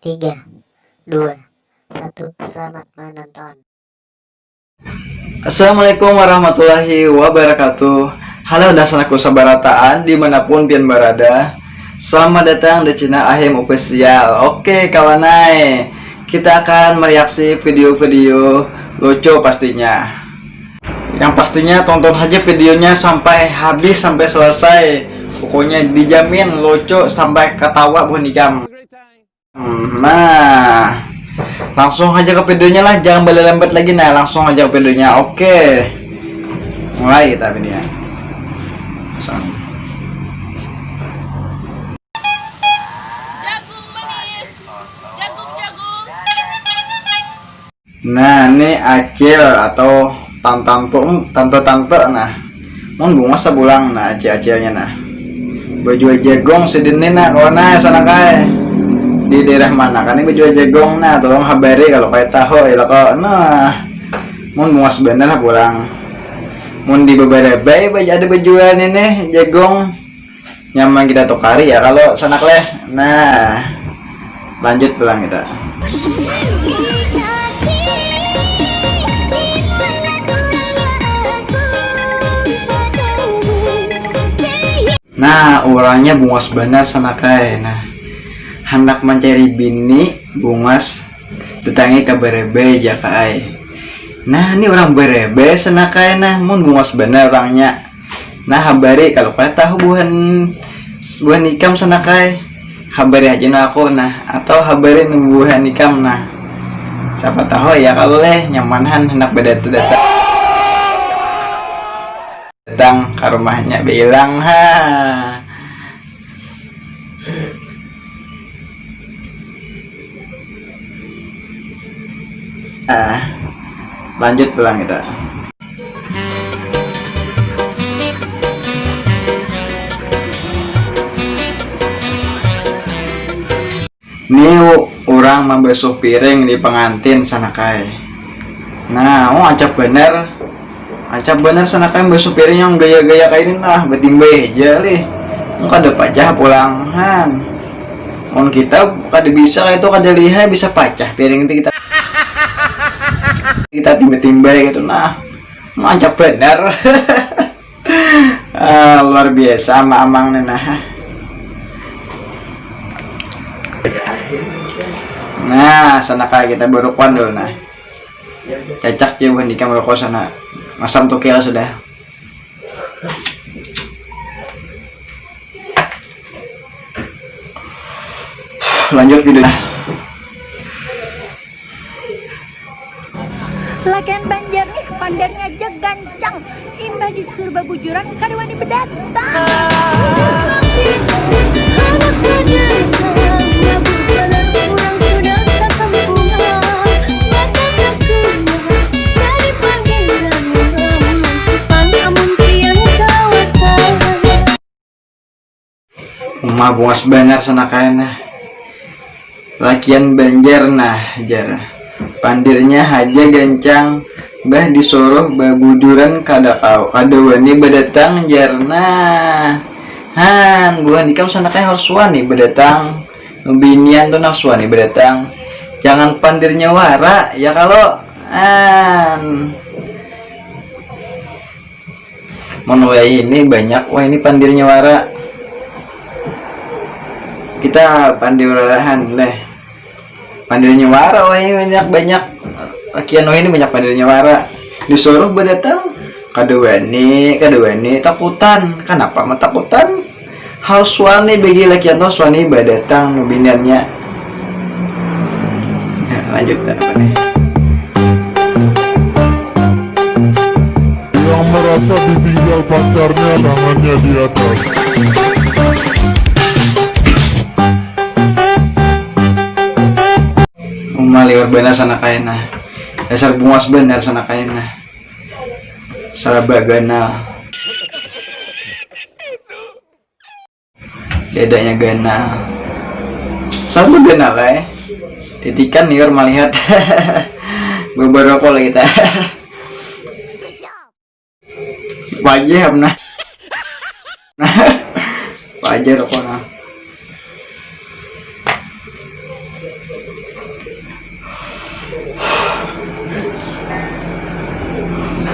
3, 2, 1, selamat menonton. Assalamualaikum warahmatullahi wabarakatuh. Halo dan salamku sabarataan dimanapun pian berada. Selamat datang di channel Ahim Official. Oke kawanai, kita akan mereaksi video-video lucu pastinya. Yang pastinya tonton aja videonya sampai habis, sampai selesai. Pokoknya dijamin lucu sampai ketawa bukan ikam. Nah, langsung aja ke videonya lah, jangan berlambat lagi. Nah, langsung aja ke videonya. Oke, mulai kita videonya. Nah, ini acil atau tante. Nah, mau bunga sebulang. Nah, acilnya nah, baju jegong sedini nah kawan sana kai di daerah mana kan ini baju jegong. Nah, tolong habari kalau kayak tahu ya kalau nah mun bunga sebenarnya pulang mun di beberapa baju ada bajuan ini jegong nyaman kita tukari ya kalau sana leh. Nah, lanjut pulang kita. Nah, orangnya bungas benar sana kai. Nah, hendak mencari bini bungas datangi ke berebe jakai. Nah, ini orang berebe sana kai. Nah, mun bungas benar orangnya. Nah, habari kalau kalian tahu buhan ikam sana kai. Habari aja nah aku nah, atau habari buhan ikam nah. Siapa tahu ya kalau leh nyamanan hendak datang ke rumahnya bilang lanjut pulang kita. Ini orang membasuh piring di pengantin sana kai. Nah, acap bener sana kai membasuh piring yang gaya-gaya kayak ini lah, betimbe aja lih. Muka ada pacah pulangan. Mun kita kada bisa kayak itu kada lihat bisa pacah piring itu kita timbe-timbe gitu. Nah, acap bener. Luar biasa sama amang nah. Nah, sana kai kita berukuan dulu nah. Cacak ya bukan di kamar kos sana. Masam tuh kira sudah. Lanjut videonya. Lakian Banjar nih pandarnya aja gancang, imbah disuruh babujuran kadawani bedatang. Rumah bungas benar sana kayaknya. Lakian Banjar nah jar. Pandirnya aja gancang, bah disuruh babujuran kada wani bedatang jarna. Han, bukan ikam sana kayak harus wani bedatang. Binian tuh nafsu wani bedatang. Jangan pandirnya wara ya kalau menulai ini banyak. Wah, ini pandirnya wara. Kita pandirahan leh. Pandirnya wara, wah ini banyak. Lakian ini banyak pandirnya wara. Disuruh berdatang kadawani takutan. Kenapa matakutan? Harus wani bagi lakian tuh wani berdatang nubinannya. Ya, lanjutkan apa nih? Yang merasa ditinggal pacarnya tangannya di atas. Liwar benar sana kayaknya. Dasar bungas benar sana kayaknya. Sarabagana. Dedanya gana. Sarabagana lah titikan liwar melihat. Beberapa lagi kita. Wajib nah. Wajar kok nah.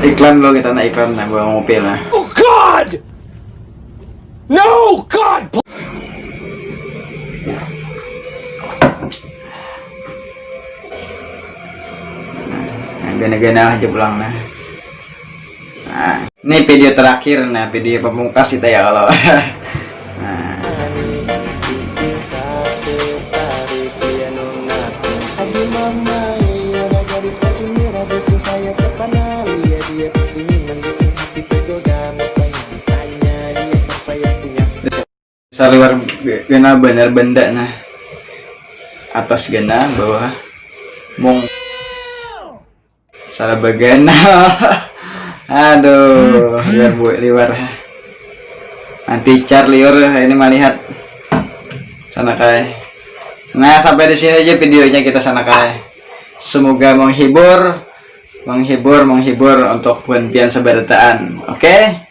Iklan lo kita na iklan na bawa mobil na. Oh God! No, God! Gana-gana aja pulang nah. Nah, ini video terakhir nah, video pemungkas kita ya kalau. Nah. Saliwar gana bener benda nah. Atas gana bawah mong salah bagian. Aduh, liwar. Nanti liur ini melihat sana kai. Nah, sampai di sini aja videonya kita sana kai. Semoga menghibur untuk buhan pian sabarataan. Oke?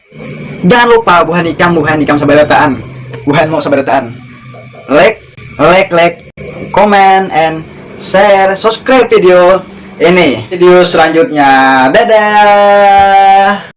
Jangan lupa buhan ikam sabarataan. Buhan mau sabarataan. Like, comment and share, subscribe video ini. Video selanjutnya. Dadah.